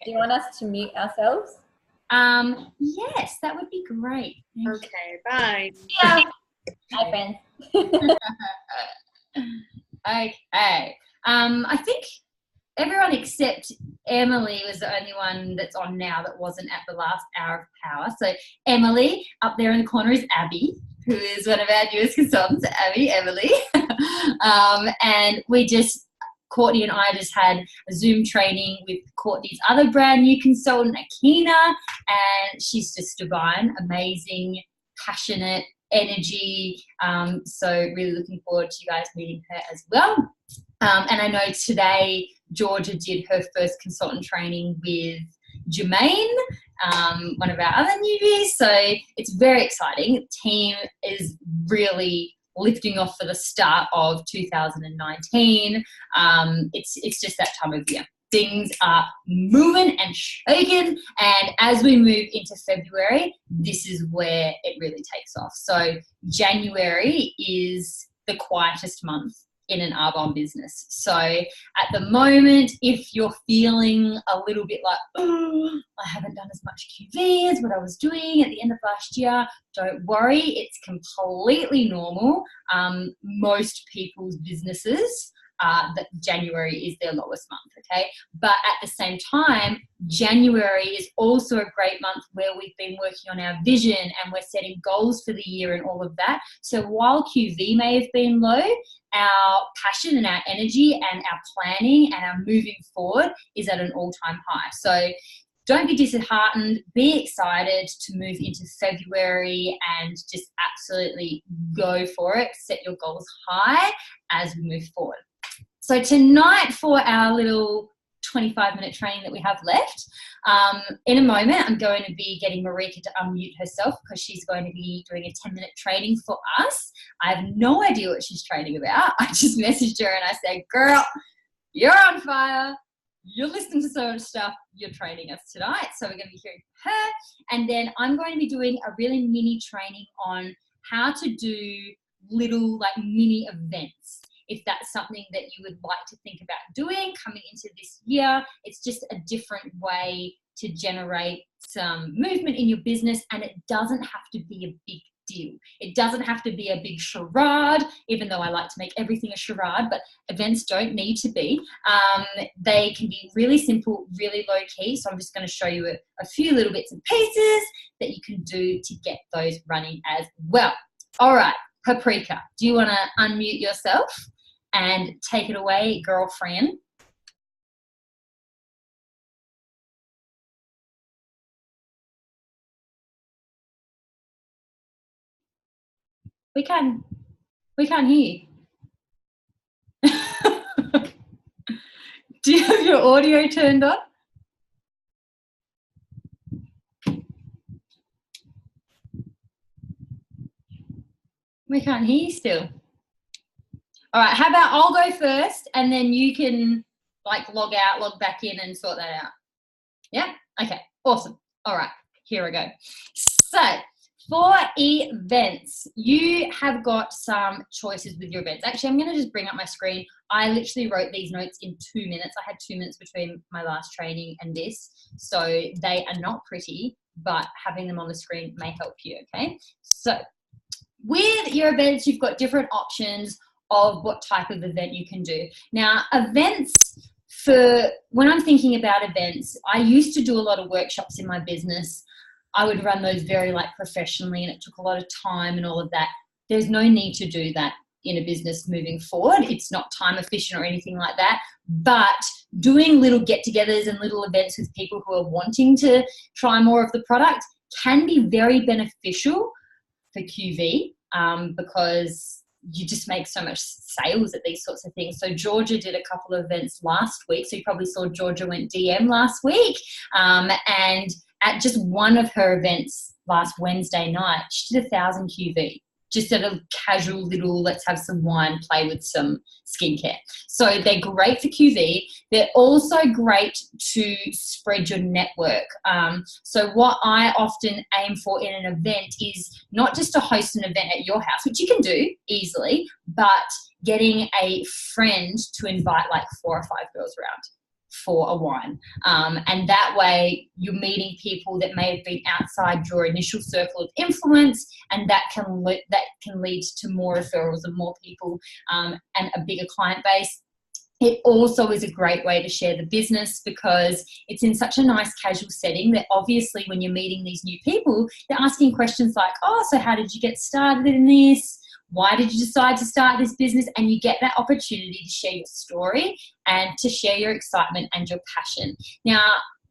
Do you want us to mute ourselves? Yes, that would be great. Okay, bye. Yeah. Hi, friends. Okay. I think everyone except Emily was the only one that's on now that wasn't at the last hour of power. So Emily, up there in the corner is Abby, who is one of our newest consultants, Emily. And Courtney and I just had a Zoom training with Courtney's other brand new consultant, Akina, and she's just divine, amazing, passionate, energy. So really looking forward to you guys meeting her as well. And I know today Georgia did her first consultant training with Jermaine, one of our other newbies. So it's very exciting. The team is really lifting off for the start of 2019. It's just that time of year. Things are moving and shaking, and as we move into February, this is where it really takes off. So January is the quietest month in an Arbonne business. So at the moment, if you're feeling a little bit like, oh, I haven't done as much QV as what I was doing at the end of last year, don't worry, it's completely normal. Most people's businesses, that January is their lowest month, okay? But at the same time, January is also a great month where we've been working on our vision and we're setting goals for the year and all of that. So while QV may have been low, our passion and our energy and our planning and our moving forward is at an all-time high. So don't be disheartened, be excited to move into February and just absolutely go for it. Set your goals high as we move forward. So tonight for our little 25-minute training that we have left, in a moment I'm going to be getting Marika to unmute herself because she's going to be doing a 10-minute training for us. I have no idea what she's training about. I just messaged her and I said, girl, you're on fire. You're listening to so much stuff. You're training us tonight. So we're going to be hearing from her. And then I'm going to be doing a really mini training on how to do little like mini events. If that's something that you would like to think about doing coming into this year, it's just a different way to generate some movement in your business, and it doesn't have to be a big deal. It doesn't have to be a big charade, even though I like to make everything a charade, but events don't need to be. They can be really simple, really low key. So I'm just going to show you a few little bits and pieces that you can do to get those running as well. All right, Paprika, do you want to unmute yourself and take it away, girlfriend? We can't hear you. Do you have your audio turned on? We can't hear you still. All right, how about I'll go first and then you can like log out, log back in and sort that out. Yeah? Okay, awesome. All right, here we go. So for events, you have got some choices with your events. Actually, I'm going to just bring up my screen. I literally wrote these notes in 2 minutes. I had 2 minutes between my last training and this. So they are not pretty, but having them on the screen may help you, okay? So with your events, you've got different options of what type of event you can do. Now, events, when I'm thinking about events, I used to do a lot of workshops in my business. I would run those very like professionally, and it took a lot of time and all of that. There's no need to do that in a business moving forward. It's not time efficient or anything like that. But doing little get-togethers and little events with people who are wanting to try more of the product can be very beneficial for QV, because you just make so much sales at these sorts of things. So Georgia did a couple of events last week. So you probably saw Georgia went DM last week. And at just one of her events last Wednesday night, she did 1,000 QV. Just at a casual little, let's have some wine, play with some skincare. So they're great for QV. They're also great to spread your network. So what I often aim for in an event is not just to host an event at your house, which you can do easily, but getting a friend to invite like 4 or 5 girls around. for a wine. And that way you're meeting people that may have been outside your initial circle of influence, and that can lead to more referrals and more people, and a bigger client base. It also is a great way to share the business because it's in such a nice casual setting that obviously when you're meeting these new people, they're asking questions like, oh, so how did you get started in this? Why did you decide to start this business? And you get that opportunity to share your story and to share your excitement and your passion. Now,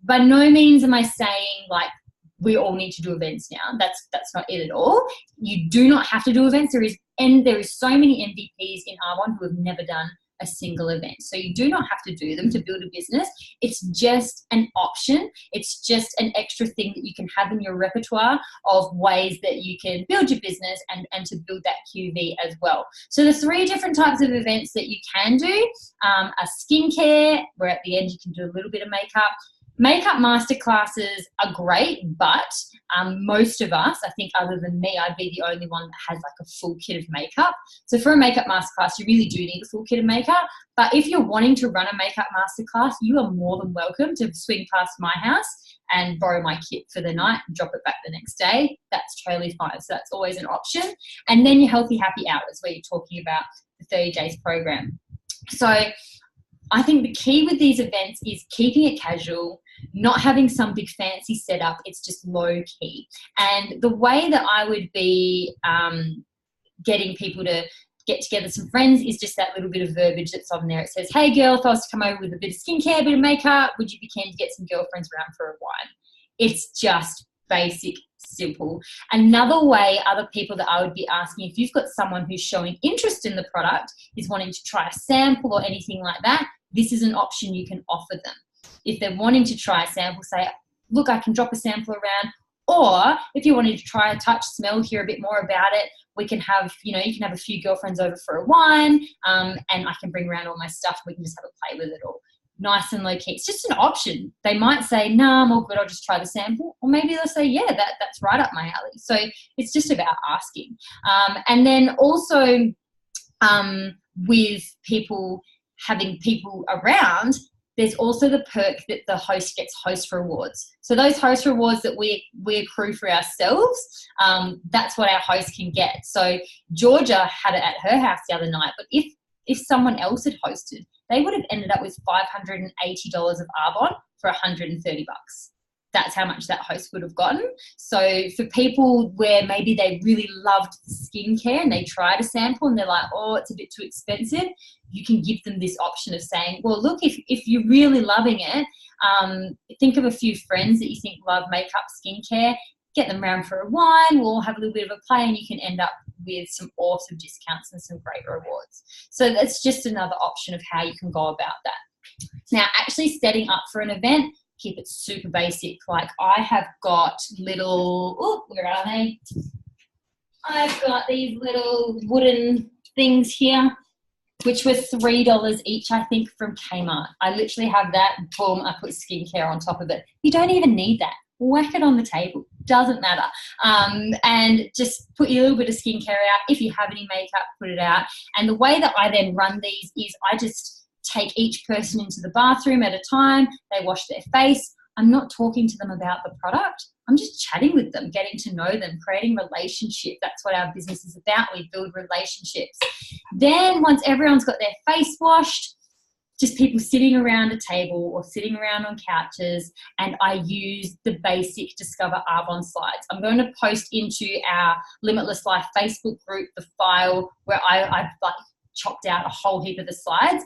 by no means am I saying like we all need to do events now. That's not it at all. You do not have to do events. There is so many MVPs in R1 who have never done a single event. So you do not have to do them to build a business. It's just an option. It's just an extra thing that you can have in your repertoire of ways that you can build your business and to build that QV as well. So the 3 different types of events that you can do are skincare, where at the end you can do a little bit of makeup. Makeup masterclasses are great, but most of us, I think other than me, I'd be the only one that has like a full kit of makeup. So for a makeup masterclass, you really do need a full kit of makeup. But if you're wanting to run a makeup masterclass, you are more than welcome to swing past my house and borrow my kit for the night and drop it back the next day. That's totally fine. So that's always an option. And then your healthy happy hours, where you're talking about the 30 days program. So I think the key with these events is keeping it casual, not having some big fancy setup. It's just low key. And the way that I would be getting people to get together some friends is just that little bit of verbiage that's on there. It says, hey girl, if I was to come over with a bit of skincare, a bit of makeup, would you be keen to get some girlfriends around for a wine? It's just basic, simple. Another way other people that I would be asking, if you've got someone who's showing interest in the product, is wanting to try a sample or anything like that, this is an option you can offer them. If they're wanting to try a sample, say, look, I can drop a sample around. Or if you wanted to try a touch, smell, hear a bit more about it, we can have, you can have a few girlfriends over for a wine, and I can bring around all my stuff. We can just have a play with it all. Nice and low key. It's just an option. They might say, no, I'm all good, I'll just try the sample. Or maybe they'll say, yeah, that's right up my alley. So it's just about asking. And then also with people, having people around, there's also the perk that the host gets host rewards. So those host rewards that we accrue for ourselves, that's what our host can get. So Georgia had it at her house the other night, but if someone else had hosted, they would have ended up with $580 of Arbonne for $130. That's how much that host would have gotten. So for people where maybe they really loved skincare and they tried a sample and they're like, oh, it's a bit too expensive, you can give them this option of saying, well, look, if you're really loving it, think of a few friends that you think love makeup, skincare, get them around for a wine, we'll have a little bit of a play, and you can end up with some awesome discounts and some great rewards. So that's just another option of how you can go about that. Now, actually setting up for an event, keep it super basic. Like I have got little, where are they? I've got these little wooden things here, which were $3 each, I think, from Kmart. I literally have that, boom, I put skincare on top of it. You don't even need that. Whack it on the table. Doesn't matter. And just put your little bit of skincare out. If you have any makeup, put it out. And the way that I then run these is I just take each person into the bathroom at a time. They wash their face. I'm not talking to them about the product. I'm just chatting with them, getting to know them, creating relationship. That's what our business is about. We build relationships. Then once everyone's got their face washed, just people sitting around a table or sitting around on couches, and I use the basic Discover Arbonne slides. I'm going to post into our Limitless Life Facebook group the file where I've like chopped out a whole heap of the slides.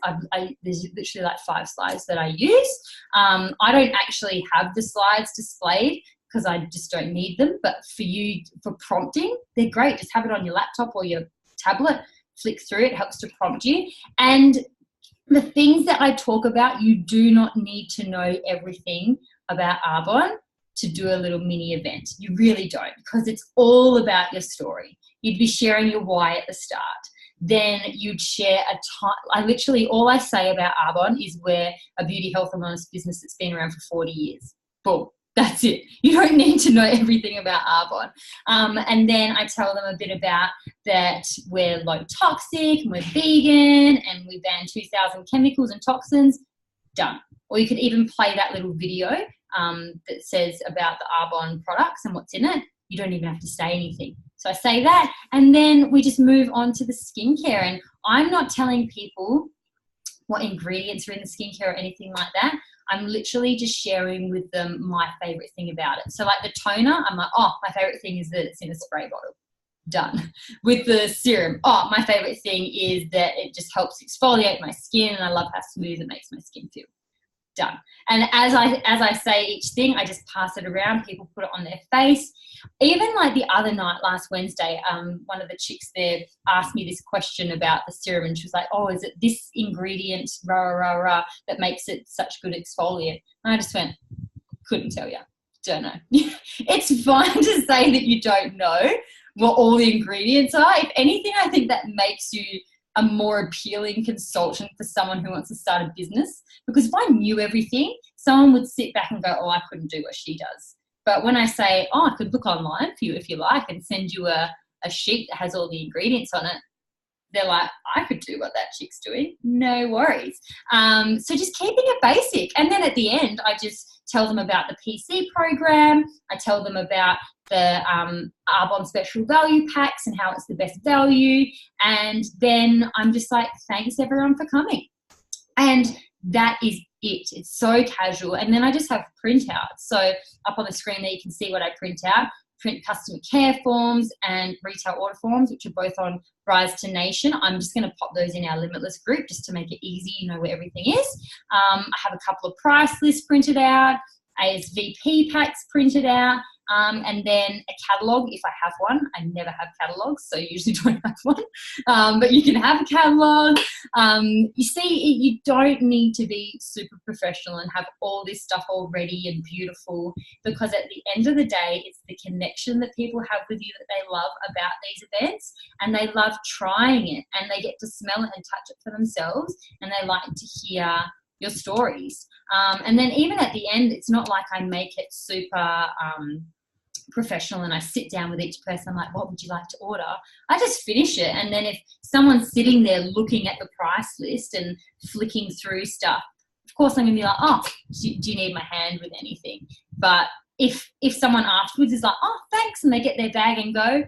There's literally like 5 slides that I use. I don't actually have the slides displayed because I just don't need them, but for you, for prompting, they're great. Just have it on your laptop or your tablet, flick through it, helps to prompt you. And the things that I talk about, you do not need to know everything about Arbonne to do a little mini event. You really don't, because it's all about your story. You'd be sharing your why at the start. Then you'd share all I say about Arbonne is we're a beauty, health and wellness business that's been around for 40 years. Boom. That's it. You don't need to know everything about Arbonne. And then I tell them a bit about that we're low toxic and we're vegan and we ban 2,000 chemicals and toxins. Done. or you could even play that little video that says about the Arbonne products and what's in it. You don't even have to say anything. So I say that, and then we just move on to the skincare. And I'm not telling people what ingredients are in the skincare or anything like that. I'm literally just sharing with them my favorite thing about it. So like the toner, I'm like, oh, my favorite thing is that it's in a spray bottle. Done. With the serum, oh, my favorite thing is that it just helps exfoliate my skin, and I love how smooth it makes my skin feel. Done. And as I say each thing, I just pass it around. People put it on their face. Even like the other night, last Wednesday, one of the chicks there asked me this question about the serum, and she was like, oh, is it this ingredient, that makes it such good exfoliant? And I just went, couldn't tell you. Don't know. It's fine to say that you don't know what all the ingredients are. If anything, I think that makes you a more appealing consultant for someone who wants to start a business. Because if I knew everything, someone would sit back and go, oh, I couldn't do what she does. But when I say, oh, I could look online for you if you like and send you a sheet that has all the ingredients on it, they're like, I could do what that chick's doing. No worries. So just keeping it basic. And then at the end, I just tell them about the PC program. I tell them about the Arbonne special value packs and how it's the best value. And then I'm just like, thanks everyone for coming. And that is it. It's so casual. And then I just have printouts. So up on the screen there, you can see what I print out. Print customer care forms and retail order forms, which are both on Rise to Nation. I'm just going to pop those in our Limitless group just to make it easy, you know where everything is. I have a couple of price lists printed out, ASVP packs printed out, and then a catalogue if I have one. I never have catalogues, so you usually don't have one. But you can have a catalogue. You see, you don't need to be super professional and have all this stuff all ready and beautiful, because at the end of the day, it's the connection that people have with you that they love about these events, and they love trying it, and they get to smell it and touch it for themselves, and they like to hear your stories. And then even at the end, it's not like I make it super professional and I sit down with each person, I'm like, what would you like to order? I just finish it. And then if someone's sitting there looking at the price list and flicking through stuff, of course I'm going to be like, oh, do you need my hand with anything? But if someone afterwards is like, oh, thanks, and they get their bag and go,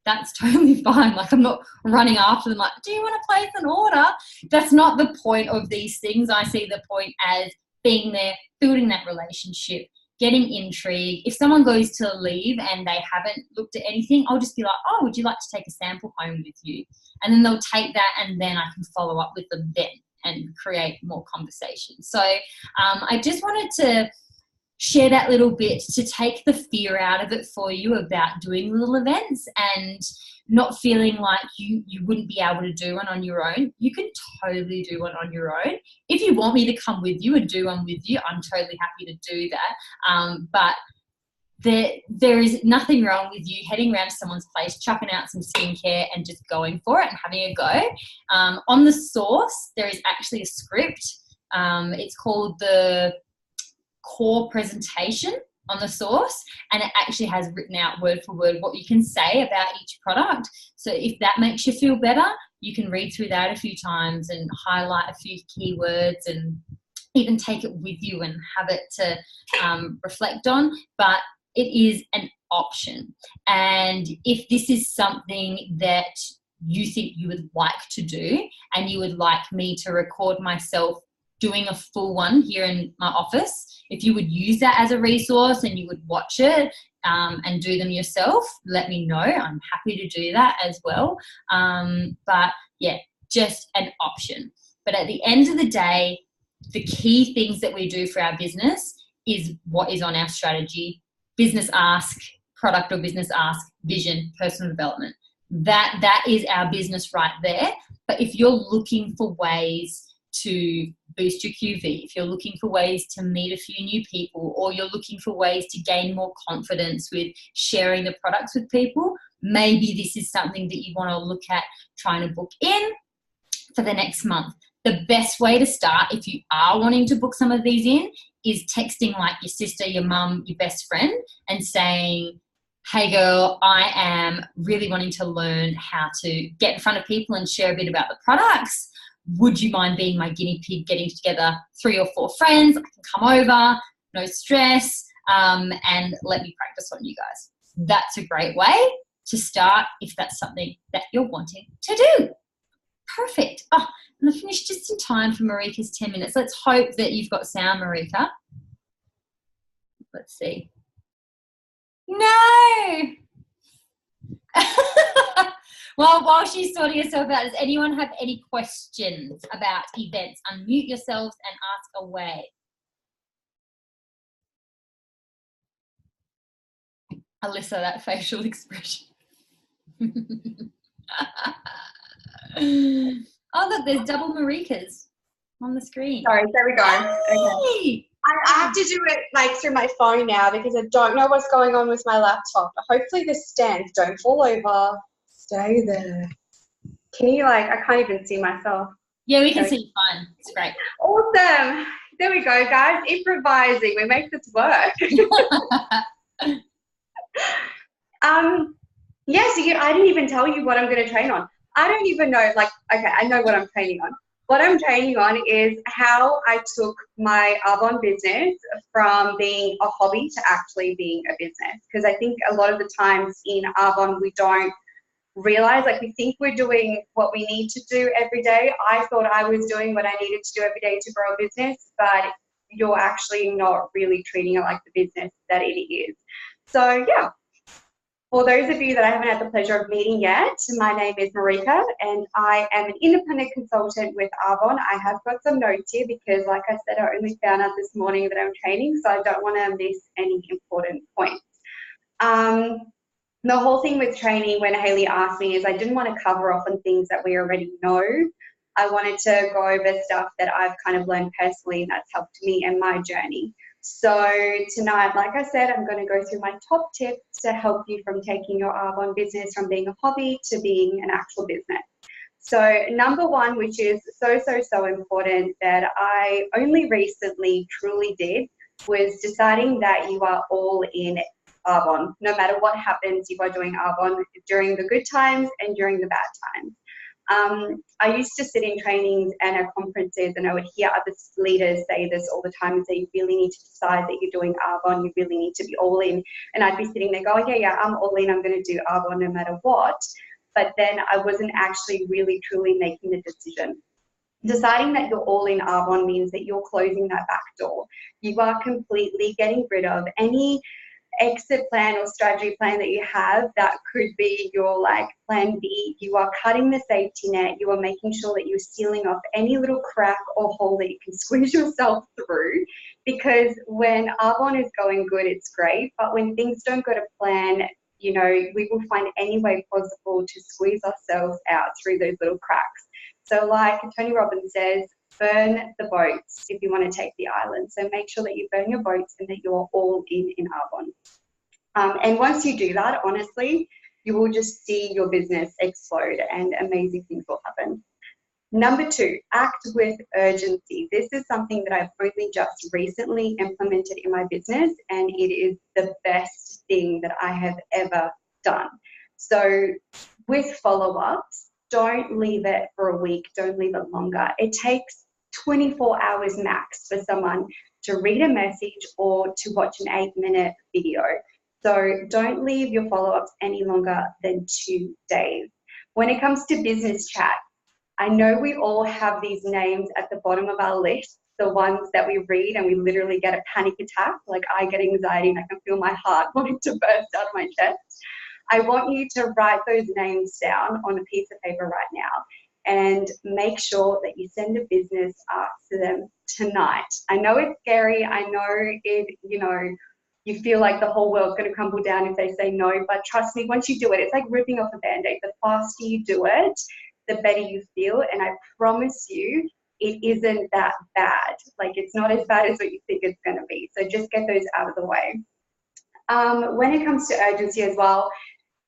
that's totally fine. Like, I'm not running after them like, do you want to place an order? That's not the point of these things. I see the point as being there, building that relationship, getting intrigue. If someone goes to leave and they haven't looked at anything, I'll just be like, oh, would you like to take a sample home with you? And then they'll take that, and then I can follow up with them then and create more conversation. So I just wanted to share that little bit to take the fear out of it for you about doing little events and not feeling like you wouldn't be able to do one on your own. You can totally do one on your own. If you want me to come with you and do one with you, I'm totally happy to do that. But there is nothing wrong with you heading around to someone's place, chucking out some skincare and just going for it and having a go. On the source, there is actually a script. It's called the core presentation on the source, and it actually has written out word for word what you can say about each product. So if that makes you feel better, you can read through that a few times and highlight a few keywords and even take it with you and have it to reflect on. But it is an option. And if this is something that you think you would like to do and you would like me to record myself doing a full one here in my office, if you would use that as a resource and you would watch it and do them yourself, let me know. I'm happy to do that as well. But yeah, just an option. But at the end of the day, the key things that we do for our business is what is on our strategy: business ask, product or business ask, vision, personal development. That is our business right there. But if you're looking for ways to boost your QV, if you're looking for ways to meet a few new people, or you're looking for ways to gain more confidence with sharing the products with people, maybe this is something that you want to look at trying to book in for the next month. The best way to start, if you are wanting to book some of these in, is texting like your sister, your mum, your best friend, and saying, hey girl, I am really wanting to learn how to get in front of people and share a bit about the products. would you mind being my guinea pig, getting together 3 or 4 friends? I can come over, no stress, and let me practice on you guys. That's a great way to start if that's something that you're wanting to do. Perfect. Oh, I'm going to finish just in time for Marika's 10 minutes. Let's hope that you've got sound, Marika. Let's see. No! Well, while she's sorting herself out, does anyone have any questions about events? Unmute yourselves and ask away. Alyssa, that facial expression. Oh, look, there's double Marikas on the screen. Sorry, there we go. Hey! Okay. I have to do it like through my phone now because I don't know what's going on with my laptop. Hopefully the stands don't fall over. Stay there. Can you I can't even see myself. Yeah, we can see you fine. It's great. Awesome. There we go, guys. Improvising. We make this work. Yes, I didn't even tell you what I'm going to train on. I don't even know, okay, I know what I'm training on. What I'm training on is how I took my Arbonne business from being a hobby to actually being a business. Because I think a lot of the times in Arbonne, we don't realize, we think we're doing what we need to do every day. I thought I was doing what I needed to do every day to grow a business, but you're actually not really treating it like the business that it is. So, yeah. For those of you that I haven't had the pleasure of meeting yet, my name is Marika and I am an independent consultant with Arbonne. I have got some notes here because, like I said, I only found out this morning that I'm training, so I don't want to miss any important points. The whole thing with training, when Hayley asked me, is I didn't want to cover off on things that we already know. I wanted to go over stuff that I've kind of learned personally and that's helped me in my journey. So tonight, like I said, I'm going to go through my top tips to help you from taking your Arbonne business from being a hobby to being an actual business. So number one, which is so important that I only recently truly did, was deciding that you are all in Arbonne. No matter what happens, you are doing Arbonne during the good times and during the bad times. I used to sit in trainings and at conferences and I would hear other leaders say this all the time and say you really need to decide that you're doing Arbonne, you really need to be all in. And I'd be sitting there going, yeah, I'm all in, I'm going to do Arbonne no matter what. But then I wasn't actually really truly making the decision. Deciding that you're all in Arbonne means that you're closing that back door. You are completely getting rid of any exit plan or strategy plan that you have that could be your plan B. You are cutting the safety net. You are making sure that you're sealing off any little crack or hole that you can squeeze yourself through, because when Arbonne is going good, it's great, but when things don't go to plan, we will find any way possible to squeeze ourselves out through those little cracks. So like Tony Robbins says, burn the boats if you want to take the island. So make sure that you burn your boats and that you're all in Arbonne. And once you do that, honestly, you will just see your business explode and amazing things will happen. Number two, act with urgency. This is something that I've only just recently implemented in my business, and it is the best thing that I have ever done. So with follow-ups, don't leave it for a week, don't leave it longer. It takes 24 hours max for someone to read a message or to watch an 8-minute video. So don't leave your follow-ups any longer than 2 days. When it comes to business chat, I know we all have these names at the bottom of our list, the ones that we read and we literally get a panic attack, like I get anxiety and I can feel my heart wanting to burst out of my chest. I want you to write those names down on a piece of paper right now and make sure that you send a business ask to them tonight. I know it's scary. I know you feel like the whole world's going to crumble down if they say no, but trust me, once you do it, it's like ripping off a Band-Aid. The faster you do it, the better you feel, and I promise you, it isn't that bad. It's not as bad as what you think it's going to be. So just get those out of the way. When it comes to urgency as well,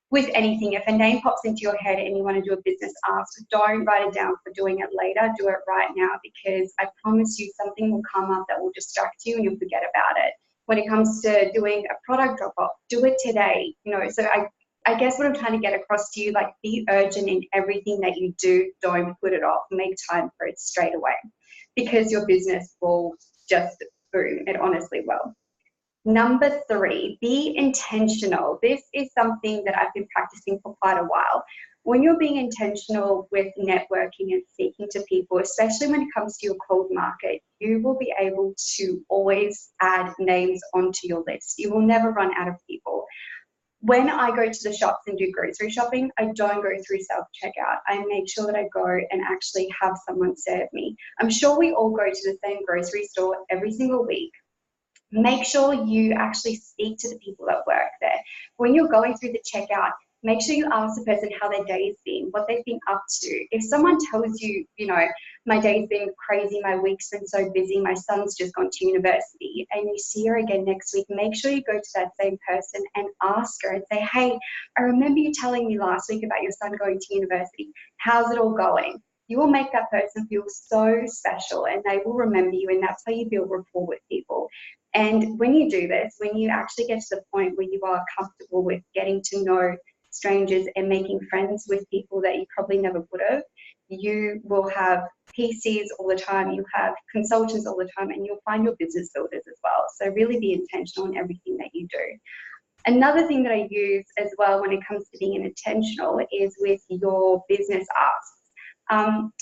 with anything, if a name pops into your head and you want to do a business ask, don't write it down for doing it later. Do it right now, because I promise you something will come up that will distract you and you'll forget about it. When it comes to doing a product drop-off, do it today. So I guess what I'm trying to get across to you, like, be urgent in everything that you do. Don't put it off. Make time for it straight away, because your business will just boom. It honestly will. Number 3, be intentional. This is something that I've been practicing for quite a while. When you're being intentional with networking and speaking to people, especially when it comes to your cold market, you will be able to always add names onto your list. You will never run out of people. When I go to the shops and do grocery shopping, I don't go through self-checkout. I make sure that I go and actually have someone serve me. I'm sure we all go to the same grocery store every single week. Make sure you actually speak to the people that work there. When you're going through the checkout, make sure you ask the person how their day's been, what they've been up to. If someone tells you, you know, my day's been crazy, my week's been so busy, my son's just gone to university, and you see her again next week, make sure you go to that same person and ask her and say, hey, I remember you telling me last week about your son going to university. How's it all going? You will make that person feel so special, and they will remember you, and that's how you build rapport with people. And when you do this, when you actually get to the point where you are comfortable with getting to know strangers and making friends with people that you probably never would have, you will have PCs all the time, you have consultants all the time, and you'll find your business builders as well. So really be intentional in everything that you do. Another thing that I use as well when it comes to being intentional is with your business asks.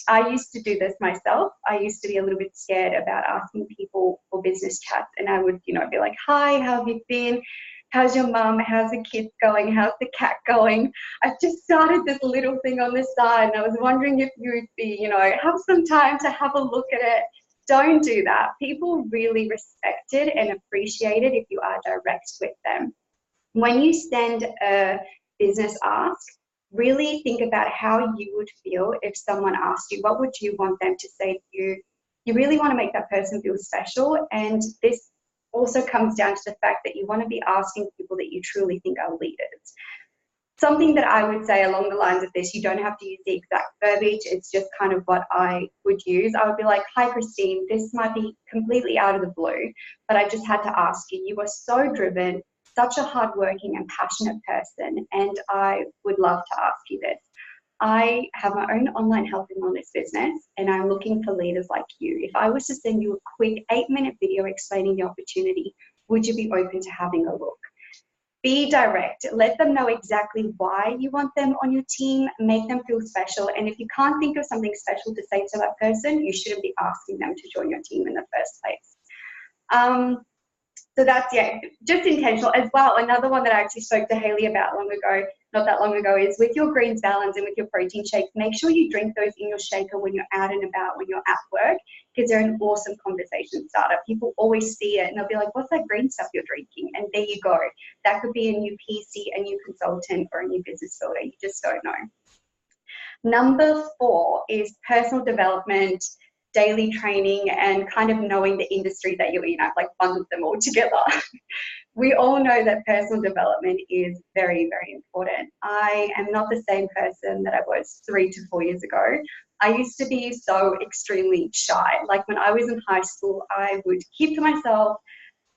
I used to do this myself. I used to be a little bit scared about asking people for business chats, and I would, you know, be like, hi, how have you been? How's your mum? How's the kids going? How's the cat going? I've just started this little thing on the side, and I was wondering if you would be, you know, have some time to have a look at it. Don't do that. People really respect it and appreciate it if you are direct with them. When you send a business ask, really think about how you would feel if someone asked you. What would you want them to say to you? You really want to make that person feel special, and this also comes down to the fact that you want to be asking people that you truly think are leaders. Something that I would say along the lines of this, you don't have to use the exact verbiage, it's just kind of what I would use. I would be like, hi Christine, this might be completely out of the blue, but I just had to ask you. You are so driven, such a hardworking and passionate person, and I would love to ask you this. I have my own online health and wellness business, and I'm looking for leaders like you. If I was to send you a quick 8-minute video explaining the opportunity, would you be open to having a look? Be direct. Let them know exactly why you want them on your team. Make them feel special. And if you can't think of something special to say to that person, you shouldn't be asking them to join your team in the first place. So that's, yeah, just intentional as well. Another one that I actually spoke to Hayley about not that long ago, is with your greens balance and with your protein shakes, make sure you drink those in your shaker when you're out and about, when you're at work, because they're an awesome conversation starter. People always see it and they'll be like, what's that green stuff you're drinking? And there you go. That could be a new PC, a new consultant, or a new business builder. You just don't know. Number 4 is personal development, daily training, and kind of knowing the industry that you're in. I've like bundled them all together. We all know that personal development is very, very important. I am not the same person that I was 3 to 4 years ago. I used to be so extremely shy. Like when I was in high school, I would keep to myself.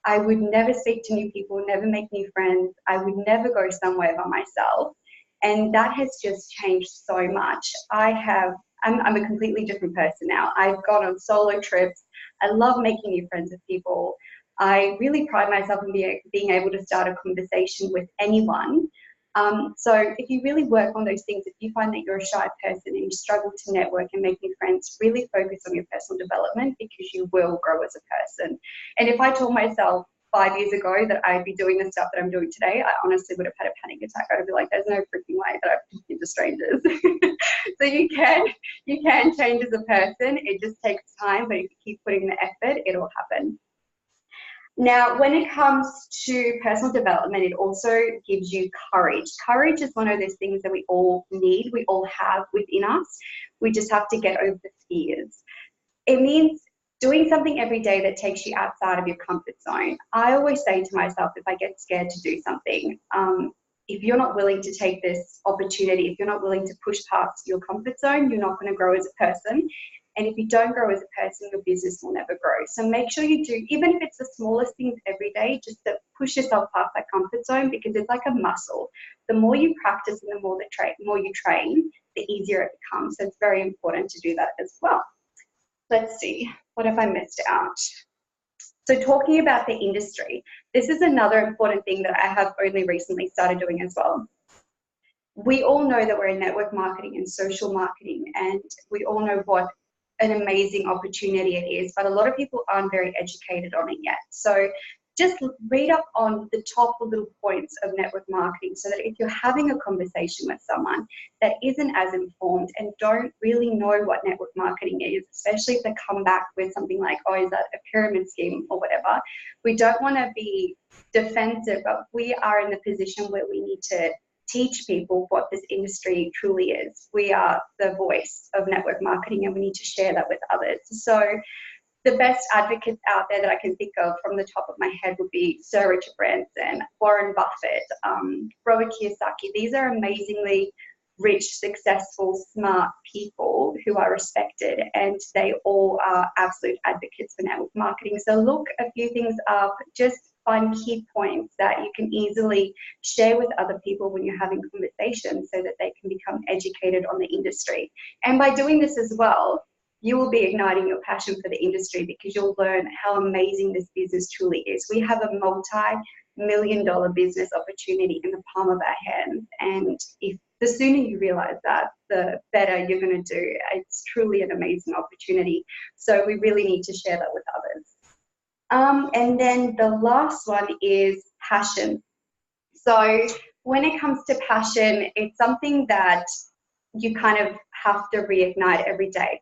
I would never speak to new people, never make new friends. I would never go somewhere by myself. And that has just changed so much. I'm a completely different person now. I've gone on solo trips. I love making new friends with people. I really pride myself in being able to start a conversation with anyone. So if you really work on those things, if you find that you're a shy person and you struggle to network and make new friends, really focus on your personal development, because you will grow as a person. And if I told myself 5 years ago that I'd be doing the stuff that I'm doing today, I honestly would have had a panic attack. I'd be like, there's no freaking way that I've talked into strangers. So you can change as a person. It just takes time, but if you keep putting the effort, it'll happen. Now, when it comes to personal development, it also gives you courage. Courage is one of those things that we all need, we all have within us. We just have to get over the fears. It means doing something every day that takes you outside of your comfort zone. I always say to myself, if I get scared to do something, if you're not willing to take this opportunity, if you're not willing to push past your comfort zone, you're not going to grow as a person. And if you don't grow as a person, your business will never grow. So make sure you do, even if it's the smallest things every day, just to push yourself past that comfort zone, because it's like a muscle. The more you practice and the more you train, the easier it becomes. So it's very important to do that as well. Let's see, what have I missed out? So talking about the industry, this is another important thing that I have only recently started doing as well. We all know that we're in network marketing and social marketing, and we all know what an amazing opportunity it is, but a lot of people aren't very educated on it yet. So just read up on the top little points of network marketing, so that if you're having a conversation with someone that isn't as informed and don't really know what network marketing is, especially if they come back with something like, oh, is that a pyramid scheme or whatever, we don't want to be defensive, but we are in the position where we need to teach people what this industry truly is. We are the voice of network marketing, and we need to share that with others. So the best advocates out there that I can think of from the top of my head would be Sir Richard Branson, Warren Buffett, Robert Kiyosaki. These are amazingly rich, successful, smart people who are respected, and they all are absolute advocates for network marketing. So look a few things up, just find key points that you can easily share with other people when you're having conversations, so that they can become educated on the industry. And by doing this as well, you will be igniting your passion for the industry, because you'll learn how amazing this business truly is. We have a multi-million-dollar business opportunity in the palm of our hands, and if the sooner you realize that, the better you're going to do. It's truly an amazing opportunity. So we really need to share that with others. And then the last one is passion. So when it comes to passion, it's something that you kind of have to reignite every day.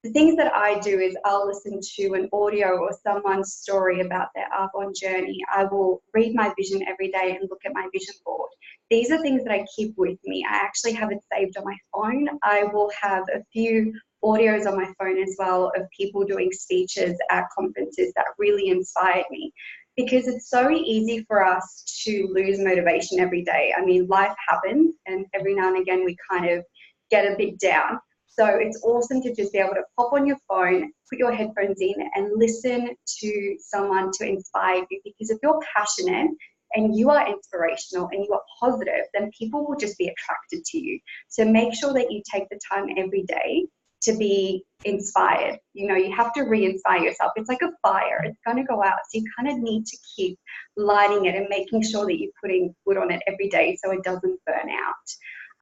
The things that I do is I'll listen to an audio or someone's story about their Arbonne journey. I will read my vision every day and look at my vision board. These are things that I keep with me. I actually have it saved on my phone. I will have a few audios on my phone as well of people doing speeches at conferences that really inspired me, because it's so easy for us to lose motivation every day. I mean, life happens, and every now and again we kind of get a bit down. So it's awesome to just be able to pop on your phone, put your headphones in, and listen to someone to inspire you. Because if you're passionate and you are inspirational and you are positive, then people will just be attracted to you. So make sure that you take the time every day to be inspired. You know, you have to re-inspire yourself. It's like a fire. It's going to go out. So you kind of need to keep lighting it and making sure that you're putting wood on it every day so it doesn't burn out.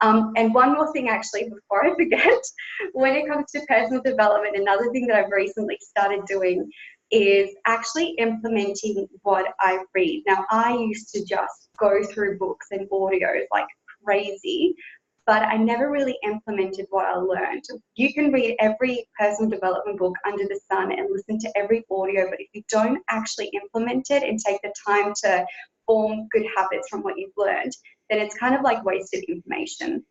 And one more thing, actually, before I forget, when it comes to personal development, another thing that I've recently started doing is actually implementing what I read. Now, I used to just go through books and audios like crazy, but I never really implemented what I learned. You can read every personal development book under the sun and listen to every audio, but if you don't actually implement it and take the time to form good habits from what you've learned, then it's kind of like wasted information.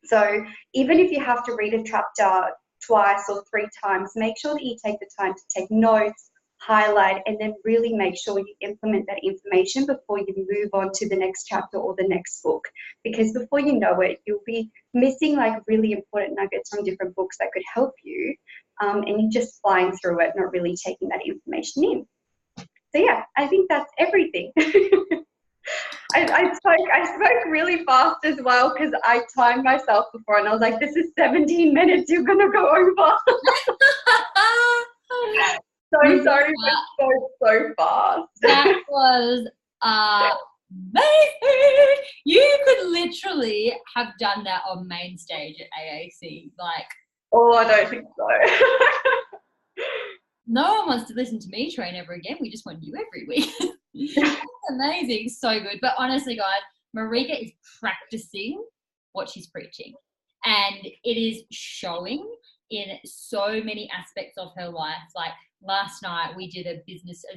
So even if you have to read a chapter twice or 3 times, make sure that you take the time to take notes, highlight, and then really make sure you implement that information before you move on to the next chapter or the next book. Because before you know it, you'll be missing like really important nuggets from different books that could help you, and you're just flying through it, not really taking that information in. So yeah, I think that's everything. I spoke really fast as well, because I timed myself before and I was like, this is 17 minutes, you're going to go over. So sorry, but so fast. That was amazing. You could literally have done that on main stage at AAC. Like, oh, I don't think so. No one wants to listen to me train ever again. We just want you every week. That's amazing. So good. But honestly, guys, Marika is practicing what she's preaching. And it is showing in so many aspects of her life. Like last night, we did a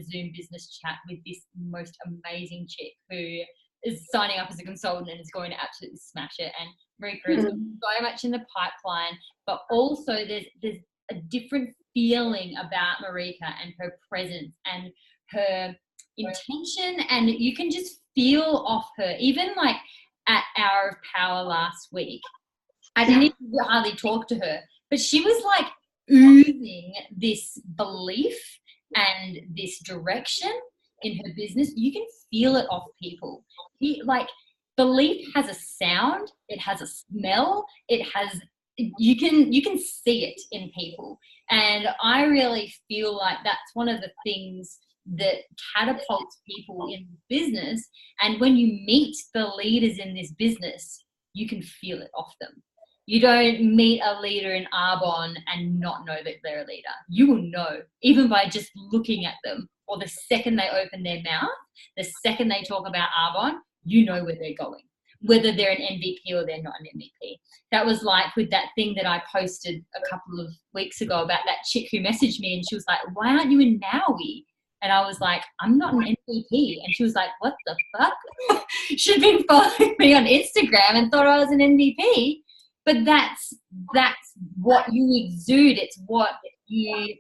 Zoom business chat with this most amazing chick who is signing up as a consultant and is going to absolutely smash it. And Marika has got so much in the pipeline, but also there's a different feeling about Marika and her presence and her intention, and you can just feel off her. Even like at Hour of Power last week, I didn't even hardly talk to her, but she was like oozing this belief and this direction in her business. You can feel it off people. Like, belief has a sound, it has a smell, you can see it in people. And I really feel like that's one of the things that catapults people in business. And when you meet the leaders in this business, you can feel it off them. You don't meet a leader in Arbonne and not know that they're a leader. You will know, even by just looking at them, or the second they open their mouth, the second they talk about Arbonne, you know where they're going, whether they're an MVP or they're not an MVP. That was like with that thing that I posted a couple of weeks ago about that chick who messaged me, and she was like, why aren't you in Maui? And I was like, I'm not an MVP. And she was like, what the fuck? She'd been following me on Instagram and thought I was an MVP. But that's what you exude. It's what you,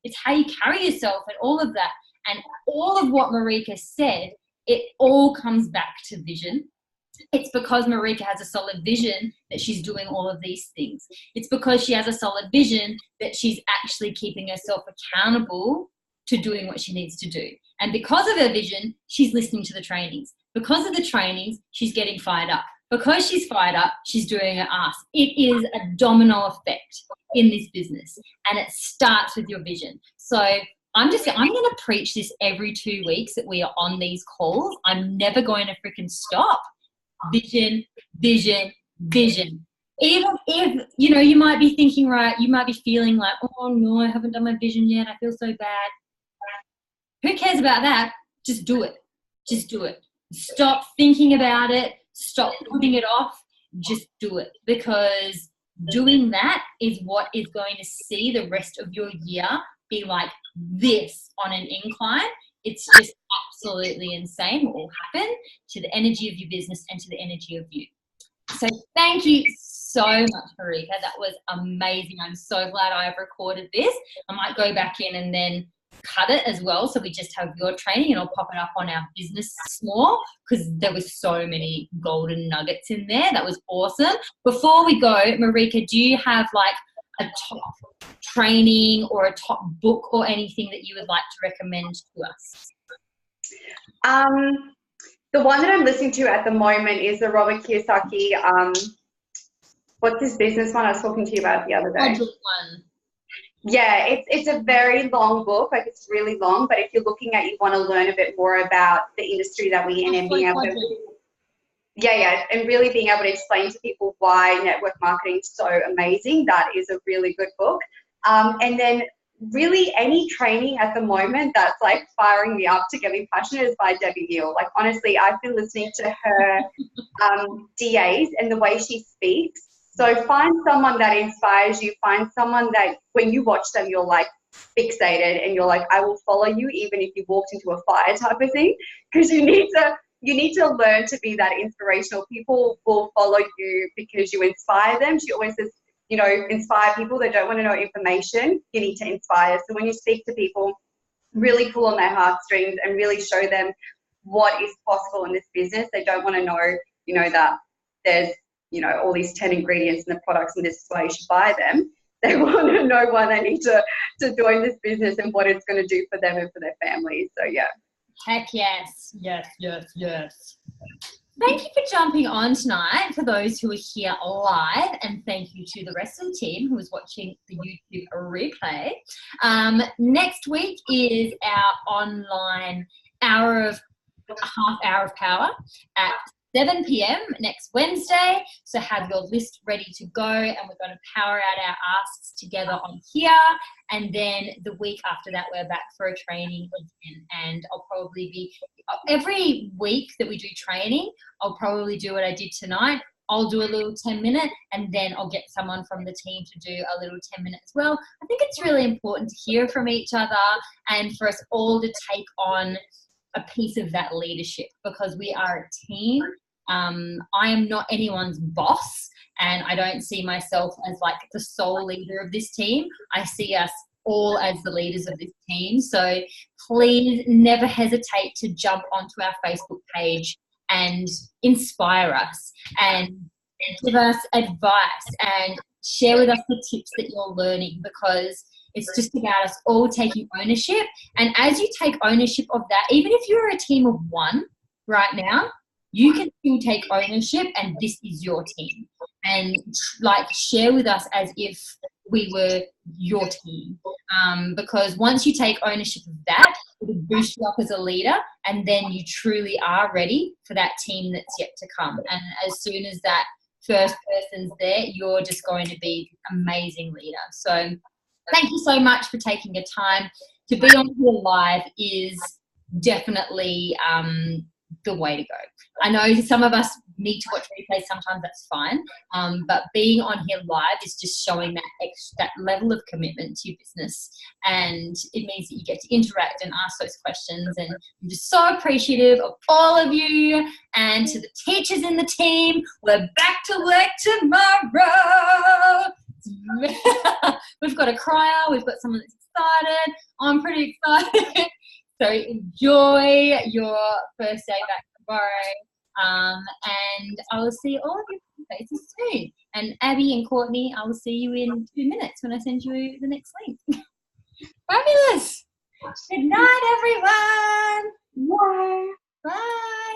it's how you carry yourself and all of that. And all of what Marika said, it all comes back to vision. It's because Marika has a solid vision that she's doing all of these things. It's because she has a solid vision that she's actually keeping herself accountable to doing what she needs to do. And because of her vision, she's listening to the trainings. Because of the trainings, she's getting fired up. Because she's fired up, she's doing her ask. It is a domino effect in this business, and it starts with your vision. So I'm going to preach this every 2 weeks that we are on these calls. I'm never going to freaking stop. Vision, vision, vision. Even if, you might be thinking, right, you might be feeling like, oh no, I haven't done my vision yet, I feel so bad. Who cares about that? Just do it. Just do it. Stop thinking about it. Stop putting it off. Just do it. Because doing that is what is going to see the rest of your year be like this on an incline. It's just absolutely insane what will happen to the energy of your business and to the energy of you. So thank you so much, Marika. That was amazing. I'm so glad I've recorded this. I might go back in and then cut it as well, so we just have your training, and I'll pop it up on our business more, because there was so many golden nuggets in there. That was awesome. Before we go, Marika, do you have like a top training or a top book or anything that you would like to recommend to us? The one that I'm listening to at the moment is the Robert Kiyosaki, what's his business one I was talking to you about the other day? One. Yeah, it's a very long book, like it's really long, but if you're looking at, you want to learn a bit more about the industry that we're in and being able to, and really being able to explain to people why network marketing is so amazing. That is a really good book. And then really any training at the moment that's like firing me up to get me passionate is by Debbie Neal. Like honestly, I've been listening to her DAs and the way she speaks. So find someone that inspires you. Find someone that when you watch them, you're like fixated and you're like, I will follow you even if you walked into a fire type of thing. Because you need to learn to be that inspirational. People will follow you because you inspire them. She always says, inspire people that don't want to know information. You need to inspire. So when you speak to people, really pull on their heartstrings and really show them what is possible in this business. They don't want to know, that there's, all these 10 ingredients in the products and this is why you should buy them. They want to know why they need to join this business and what it's going to do for them and for their families. So, yeah. Heck yes. Yes, yes, yes. Thank you for jumping on tonight for those who are here live, and thank you to the rest of the team who is watching the YouTube replay. Next week is our online half hour of power at 7 p.m. next Wednesday. So have your list ready to go, and we're going to power out our asks together on here. And then the week after that, we're back for a training again. And I'll probably be, every week that we do training, I'll probably do what I did tonight. I'll do a little 10-minute, and then I'll get someone from the team to do a little 10-minute as well. I think it's really important to hear from each other and for us all to take on a piece of that leadership, because we are a team. I am not anyone's boss, and I don't see myself as like the sole leader of this team. I see us all as the leaders of this team. So please never hesitate to jump onto our Facebook page and inspire us and give us advice and share with us the tips that you're learning, because it's just about us all taking ownership. And as you take ownership of that, even if you're a team of one right now, you can still take ownership, and this is your team. And like, share with us as if we were your team. Because once you take ownership of that, it'll boost you up as a leader, and then you truly are ready for that team that's yet to come. And as soon as that first person's there, you're just going to be an amazing leader. So thank you so much for taking your time. To be on here live is definitely the way to go. I know some of us need to watch replays, sometimes that's fine, but being on here live is just showing that level of commitment to your business, and it means that you get to interact and ask those questions. And I'm just so appreciative of all of you, and to the teachers in the team. We're back to work tomorrow. We've got a crier, we've got someone that's excited. I'm pretty excited. So enjoy your first day back tomorrow. And I will see all of your faces soon. And Abby and Courtney, I will see you in 2 minutes when I send you the next link. Fabulous. Good night, everyone. Bye. Bye.